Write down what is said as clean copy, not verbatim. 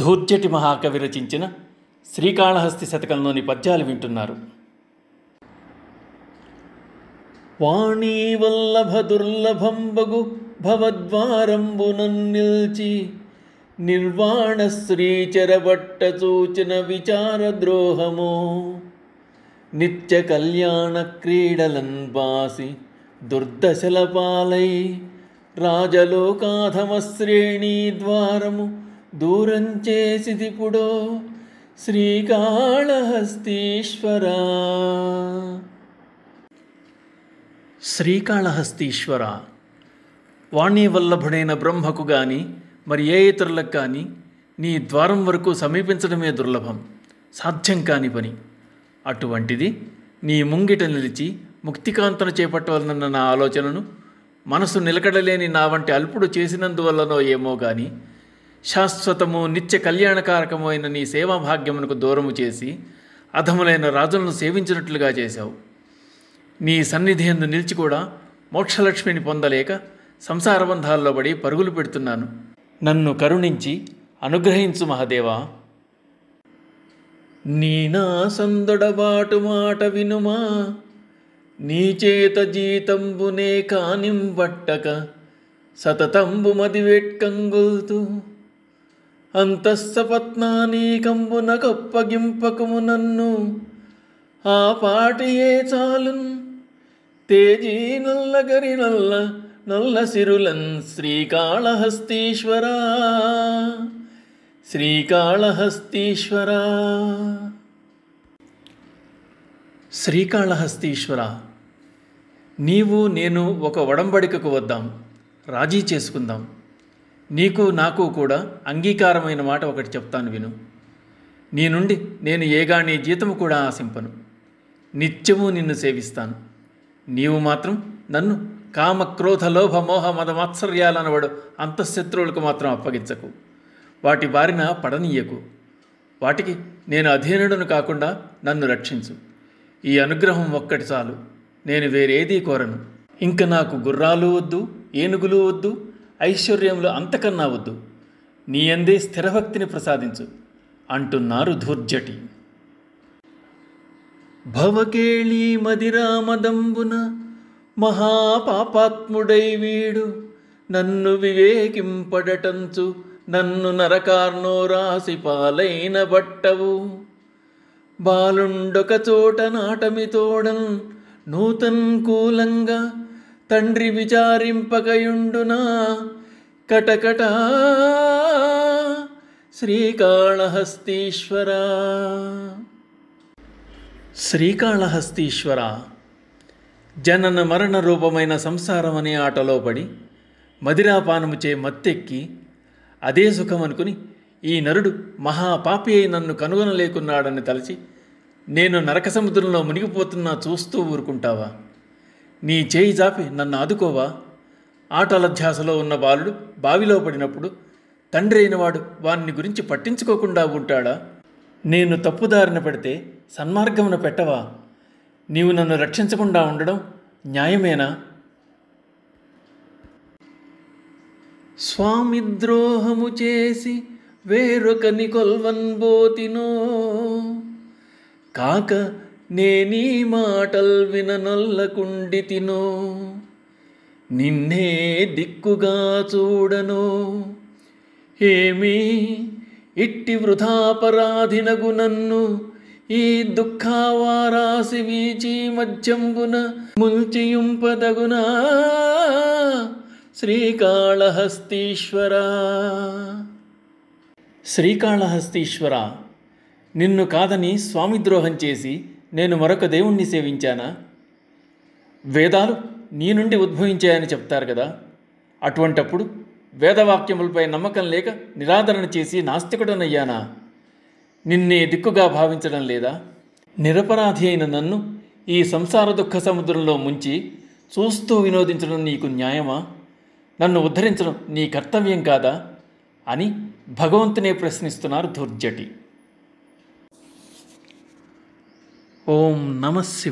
ధూర్జటి మహాకవి రచించిన శ్రీకాళహస్తి శతకంలోని పద్యాలు వింటున్నారు. వాణీ వల్లభ దుర్లభంబగు భవద్వారంబునన్ నిల్చి నిర్వాణ శ్రీచరబట్ట సూచన విచార ద్రోహమో నిత్య కళ్యాణ క్రీడలన్ బాసి దుర్దశల పాలై రాజలోకాధమ శ్రేణీ ద్వారము దూరం చేసిదిపుడో శ్రీకాళహస్తీశ్వరా. శ్రీకాళహస్తీశ్వర, వాణీ వల్లభుడైన బ్రహ్మకు గాని మరి ఏ ఇతరులకు కానీ నీ ద్వారం వరకు సమీపించడమే దుర్లభం, సాధ్యం కాని పని. అటువంటిది నీ ముంగిట నిలిచి ముక్తికాంతను చేపట్టవలనన్న నా ఆలోచనను మనసు నిలకడలేని నా వంటి అల్పుడు చేసినందువల్లనో ఏమో గాని శాశ్వతము నిత్య కళ్యాణకారకము అయిన నీ సేవాభాగ్యమునకు దూరము చేసి అధములైన రాజులను సేవించినట్లుగా చేశావు. నీ సన్నిధి యందు నిలిచి కూడా మోక్షలక్ష్మిని పొందలేక సంసార బంధాల్లో పడి పరుగులు పెడుతున్నాను. నన్ను కరుణించి అనుగ్రహించు మహదేవా. నీ నా సందొడబాటు మాట వినుమా, నీ చేత జీతంబునే కానింబట్టక సతతంబు మదివెట్కంగుల్తు అంతఃసపత్నానీకంబున కొప్పగింపకము నన్ను ఆ పాటియే చాలున్ తేజీ నల్లగరి నల్ల నల్ల సిరులన్ శ్రీకాళహస్తీశ్వరా శ్రీకాళహస్తీశ్వరా. శ్రీకాళహస్తీశ్వర, నీవు నేను ఒక ఒడంబడికకు వద్దాం, రాజీ చేసుకుందాం. నీకు నాకు కూడా అంగీకారమైన మాట ఒకటి చెప్తాను విను. నీ నుండి నేను ఏగాని జీతము కూడా ఆశింపను. నిత్యము నిన్ను సేవిస్తాను. నీవు మాత్రం నన్ను కామ క్రోధ లోభ మోహ మద మాత్సర్యాలనబడు అంతఃశత్రువులకు మాత్రం అప్పగించకు. వాటి బారిన పడనీయకు. వాటికి నేను అధీనుడను కాకుండా నన్ను రక్షించు. ఈ అనుగ్రహం ఒక్కటి చాలు, నేను వేరేదీ కోరను. ఇంక నాకు గుర్రాలు వద్దు, ఏనుగులు వద్దు, ఐశ్వర్యములు అంతకన్నా వద్దు. నీ యందే స్థిరభక్తిని ప్రసాదించు అంటున్నారు ధూర్జటి. భవకేళీ మదిరామదంబున మహాపాపాత్ముడై వీడు నన్ను వివేకింపడటంచు నన్ను నరకార్నో రాసి పాలైన బట్టవు. బాలుండొక చోట నాటమితోడన్ నూతన్ కూలంగా తండ్రి విచారింపకయుండునా కటకటా శ్రీకాళహస్తీశ్వరా. శ్రీకాళహస్తీశ్వర, జనన మరణ రూపమైన సంసారం అనే ఆటలో పడి మదిరాపానముచే మత్తెక్కి అదే సుఖమనుకుని ఈ నరుడు మహాపాపి అయి నన్ను కనుగొనలేకున్నాడని తలచి నేను నరక సముద్రంలో మునిగిపోతున్నా చూస్తూ ఊరుకుంటావా? నీ చేయి జాపి నన్ను ఆదుకోవా? ఆటల ధ్యాసలో ఉన్న బాలుడు బావిలో పడినప్పుడు తండ్రి అయినవాడు వాన్ని గురించి పట్టించుకోకుండా ఉంటాడా? నేను తప్పుదారిన పెడితే సన్మార్గమున పెట్టవా? నీవు నన్ను రక్షించకుండా ఉండడం న్యాయమేనా? స్వామి ద్రోహము చేసి వేరొకని కొల్వన్బోతినో కాక నేనీ మాటల్ విననొల్లకుండితినో నిన్నే దిక్కుగా చూడనో ఏమీ ఇట్టి వృథాపరాధినగు నన్ను ఈ దుఃఖావారాసి వీచి మధ్యంబున ముంచియుంపదగునా శ్రీకాళహస్తీశ్వరా. శ్రీకాళహస్తీశ్వర, నిన్ను కాదని స్వామిద్రోహం చేసి నేను మరొక దేవుణ్ణి సేవించానా? వేదాలు నీ నుండి ఉద్భవించాయని చెప్తారు కదా, అటువంటప్పుడు వేదవాక్యములపై నమ్మకం లేక నిరాదరణ చేసి నాస్తికుడనయ్యానా? నిన్నే దిక్కుగా భావించడం లేదా? నిరపరాధి అయిన నన్ను ఈ సంసార దుఃఖ సముద్రంలో ముంచి చూస్తూ వినోదించడం నీకు న్యాయమా? నన్ను ఉద్ధరించడం నీ కర్తవ్యం కాదా అని భగవంతునే ప్రశ్నిస్తున్నారు ధూర్జటి. ఓం నమః శివాయ.